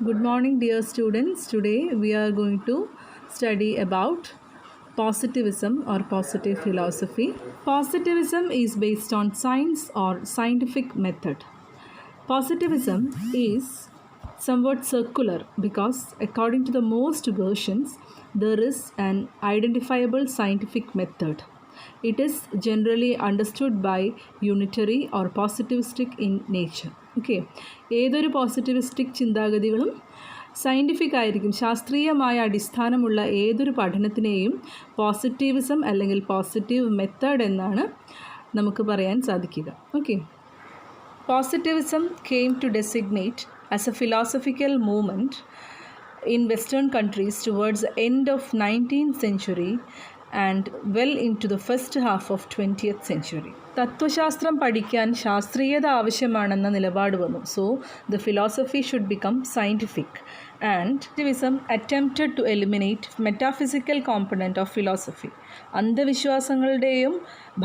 Good morning, dear students. Today we are going to study about positivism or positive philosophy. Positivism is based on science or scientific method. Positivism is somewhat circular because, according to the most versions, there is an identifiable scientific method. It is generally understood by unitary or positivistic in nature. Okay, ഏതൊരു positivistic ചിന്താഗതികളും scientific ആയിരിക്കും. ശാസ്ത്രീയമായ അടിസ്ഥാനമുള്ള ഏതൊരു പഠനത്തിനെയും positivism അല്ലെങ്കിൽ positive method എന്നാണ് നമുക്ക് പറയാൻ സാധിക്കുക. Okay, Positivism came to designate as a philosophical movement in Western countries towards the end of 19th century and well into the first half of 20th century. തത്വശാസ്ത്രം പഠിക്കാൻ ശാസ്ത്രീയത ആവശ്യമാണെന്ന നിലപാട് വന്നു. So the philosophy should become scientific and positivism attempted to eliminate metaphysical component of philosophy. അന്ധവിശ്വാസങ്ങളുടെയും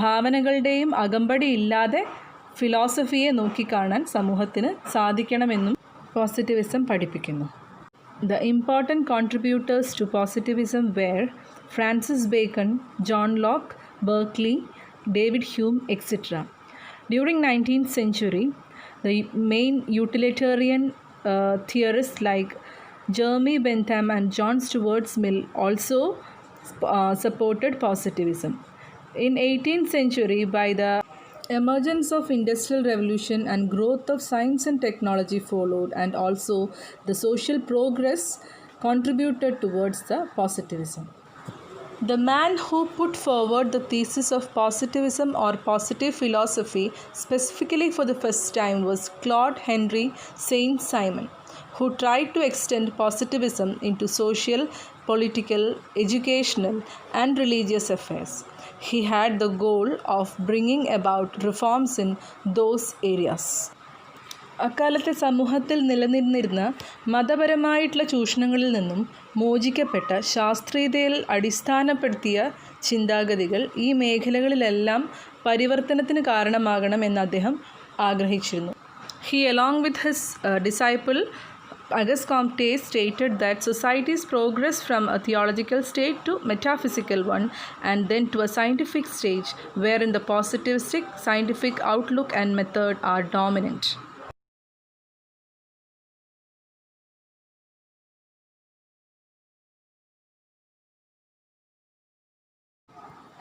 ഭാവനകളുടെയും അകമ്പടി ഇല്ലാതെ ഫിലോസഫിയെ നോക്കിക്കാണാൻ സമൂഹത്തിന് സാധിക്കണമെന്നും positivism പഠിപ്പിക്കുന്നു. The important contributors to positivism were Francis Bacon, John Locke, Berkeley, David Hume, etc. During 19th century, the main utilitarian theorists like Jeremy Bentham and John Stuart Mill also supported positivism. In 18th century, by the emergence of industrial revolution and growth of science and technology followed, and also the social progress contributed towards the positivism. The man who put forward the thesis of positivism or positive philosophy specifically for the first time was Claude Henry Saint-Simon, who tried to extend positivism into social, political, educational, and religious affairs. He had the goal of bringing about reforms in those areas. അക്കാലത്തെ സമൂഹത്തിൽ നിലനിന്നിരുന്ന മതപരമായിട്ടുള്ള ചൂഷണങ്ങളിൽ നിന്നും മോചിക്കപ്പെട്ട ശാസ്ത്രീയതയിൽ അടിസ്ഥാനപ്പെടുത്തിയ ചിന്താഗതികൾ ഈ മേഖലകളിലെല്ലാം പരിവർത്തനത്തിന് കാരണമാകണമെന്ന് അദ്ദേഹം ആഗ്രഹിച്ചിരുന്നു. He, along with his disciple Auguste Comte, stated that society's progress from a theological state to metaphysical one and then to a scientific stage wherein the positivistic scientific outlook and method are dominant.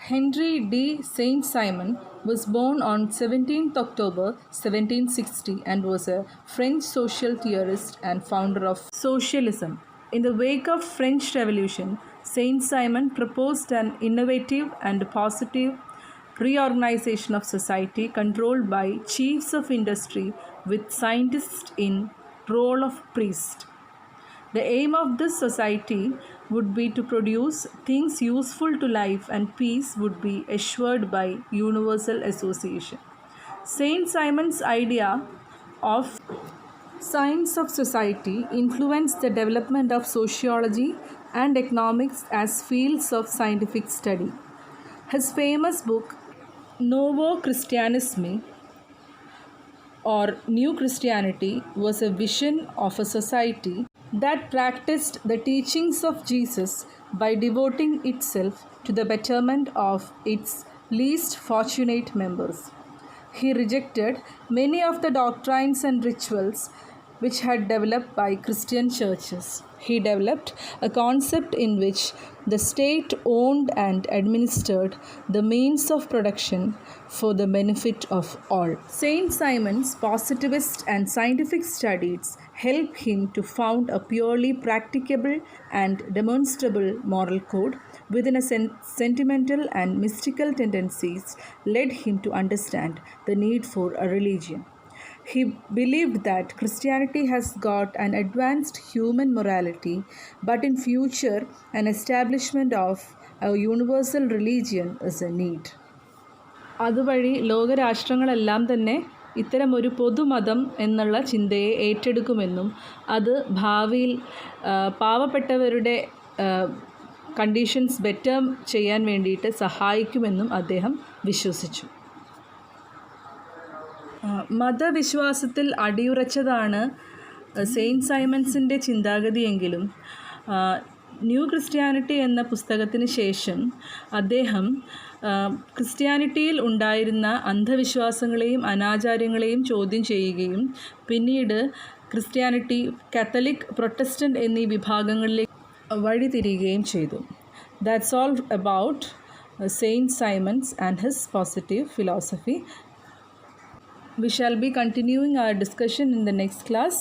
Henry D. Saint-Simon was born on 17th October 1760 and was a French social theorist and founder of socialism. In the wake of French Revolution, Saint-Simon proposed an innovative and positive reorganization of society controlled by chiefs of industry with scientists in role of priest. The aim of this society would be to produce things useful to life, and peace would be assured by universal association. Saint-Simon's idea of science of society influenced the development of sociology and economics as fields of scientific study. His famous book Novo Christianisme or New Christianity was a vision of a society that practiced the teachings of Jesus by devoting itself to the betterment of its least fortunate members. He rejected many of the doctrines and rituals which had developed by Christian churches. He developed a concept in which the state owned and administered the means of production for the benefit of all. Saint-Simon's positivist and scientific studies helped him to found a purely practicable and demonstrable moral code within a sentimental and mystical tendencies led him to understand the need for a religion. He believed that Christianity has got an advanced human morality, but in future an establishment of a universal religion is a need. അതുവഴി ലോകരാഷ്ട്രങ്ങളെല്ലാം തന്നെ ഇത്തരമൊരു പൊതുമതം എന്നുള്ള ചിന്തയെ ഏറ്റെടുക്കുമെന്നും അത് ഭാവിയിൽ പാവപ്പെട്ടവരുടെ conditions better ചെയ്യാൻ വേണ്ടിയിട്ട് സഹായിക്കുമെന്നും അദ്ദേഹം വിശ്വസിച്ചു. മതവിശ്വാസത്തിൽ അടിയുറച്ചതാണ് സെയിൻറ്റ് സൈമൺസിൻ്റെ ചിന്താഗതിയെങ്കിലും ന്യൂ ക്രിസ്ത്യാനിറ്റി എന്ന പുസ്തകത്തിന് ശേഷം അദ്ദേഹം ക്രിസ്ത്യാനിറ്റിയിൽ ഉണ്ടായിരുന്ന അന്ധവിശ്വാസങ്ങളെയും അനാചാരങ്ങളെയും ചോദ്യം ചെയ്യുകയും പിന്നീട് ക്രിസ്ത്യാനിറ്റി കാത്തലിക് പ്രൊട്ടസ്റ്റൻ്റ് എന്നീ വിഭാഗങ്ങളിലേക്ക് വഴിതിരിയുകയും ചെയ്തു. That's all about saint Simon's and his positive philosophy. We shall be continuing our discussion in the next class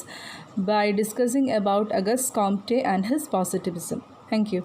by discussing about Auguste Comte and his positivism. Thank you.